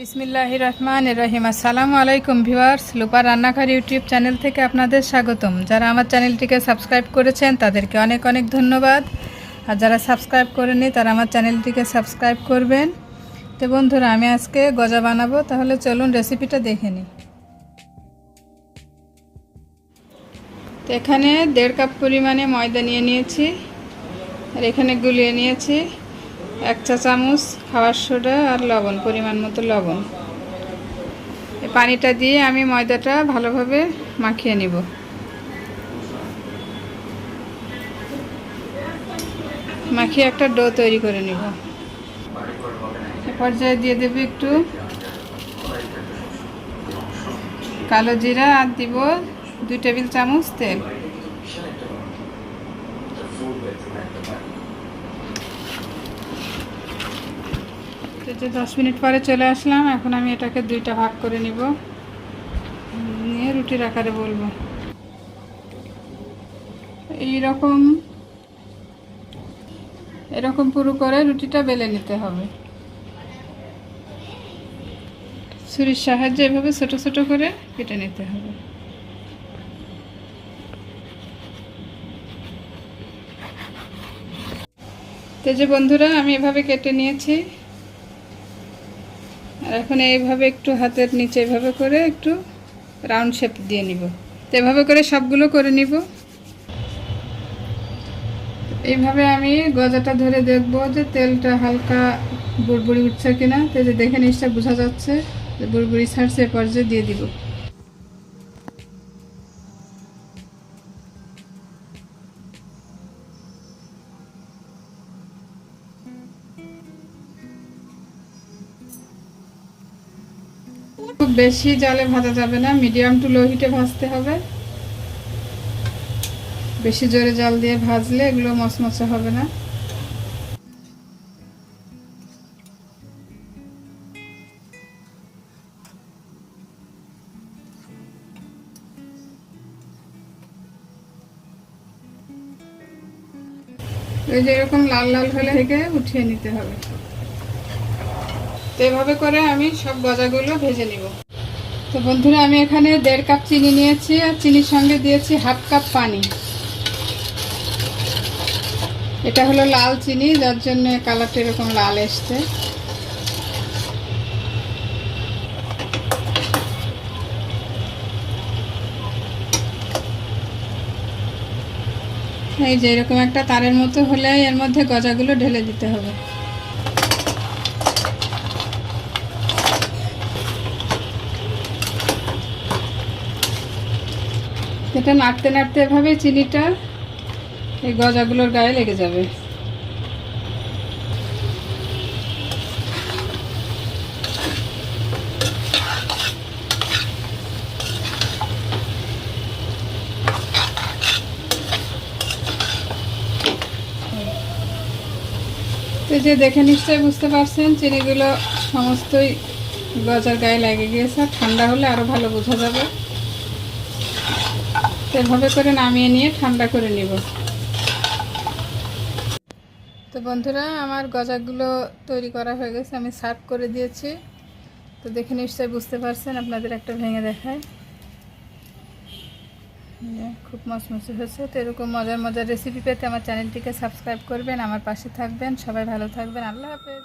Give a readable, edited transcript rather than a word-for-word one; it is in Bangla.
বিসমিল্লাহির রহমানির রহিম। আসসালামু আলাইকুম ভিউয়ার্স, লুপা রান্নাঘর ইউটিউব চ্যানেল থেকে আপনাদের স্বাগতম। যারা আমার চ্যানেলটিকে সাবস্ক্রাইব করেছেন তাদেরকে অনেক অনেক ধন্যবাদ, আর যারা সাবস্ক্রাইব করেননি তারা আমার চ্যানেলটিকে সাবস্ক্রাইব করবেন। তো বন্ধুরা, আমি আজকে গজা বানাবো, তাহলে চলুন রেসিপিটা দেখে নিই। তো এখানে 1.5 কাপ পরিমাণে ময়দা নিয়ে নিয়েছি, আর এখানে গুলিয়ে নিয়েছি 1 চা চামচ খাবার সোডা আর লবণ, পরিমাণ মতো লবণ। এই পানিটা দিয়ে আমি ময়দাটা ভালোভাবে মাখিয়ে নিব। মাখিয়ে একটা ডো তৈরি করে নিব। এ পর্যায়ে দিয়ে দেব একটু কালো জিরা, আর দিব 2 টেবিল চামচ তেল। যে 10 মিনিট পরে চলে আসলাম। এখন আমি এটাকে 2টা ভাগ করে নিব, নিয়ে রুটির আকারে বলবো। এরকম পুরো করে রুটিটা বেলে নিতে হবে। ছুরির সাহায্যে এভাবে ছোট ছোট করে কেটে নিতে হবে। তো যে বন্ধুরা, আমি এভাবে কেটে নিয়েছি, আর এখন এইভাবে একটু হাতের নিচে এভাবে করে একটু রাউন্ড শেপ দিয়ে নিব। তো এভাবে করে সবগুলো করে নিব। এইভাবে আমি গজাটা ধরে দেখব যে তেলটা হালকা বুড়বুড়ি উঠছে কিনা। তো যে দেখে নিশ্চয় বোঝা যাচ্ছে যে বুড়বুড়ি ছাড়ছে, এ পর্যায়ে দিয়ে দিব। খুব বেশি জালে ভাজা যাবে না, মিডিয়াম টু লো হিটে ভাজতে হবে। বেশি জোরে জাল দিয়ে ভাজলে এগুলো মচমচে হবে না। ওই যে এরকম লাল লাল হলে থেকে উঠিয়ে নিতে হবে। তো এভাবে করে আমি সব গজাগুলো ভেজে নিব। তো বন্ধুরা, আমি এখানে 1.5 কাপ চিনি নিয়েছি, আর চিনির সঙ্গে দিয়েছি 1/2 কাপ পানি। এটা হলো লাল চিনি, যার জন্য কালারটা এরকম লাল এসছে। এই যে এরকম একটা তারের মতো হলে এর মধ্যে গজাগুলো ঢেলে দিতে হবে। এটা নাড়তে নাড়তে এভাবে চিনিটা এই গজাগুলোর গায়ে লেগে যাবে। তো যে দেখে নিশ্চয়ই বুঝতে পারছেন চিনিগুলো সমস্তই গজার গায়ে লেগে গিয়েছে। ঠান্ডা হলে আরও ভালো বোঝা যাবে। এভাবে করে নামিয়ে নিয়ে ঠান্ডা করে নিব। তো বন্ধুরা, আমার গজাগুলো তৈরি করা হয়ে গেছে, আমি সার্ভ করে দিয়েছি। তো দেখে নিশ্চয়ই বুঝতে পারছেন, আপনাদের একটা ভেঙে দেখায়। খুব মচমচে হয়েছে। তো এরকম মজার মজার রেসিপি পেতে আমার চ্যানেলটিকে সাবস্ক্রাইব করবেন, আমার পাশে থাকবেন। সবাই ভালো থাকবেন। আল্লাহ হাফেজ।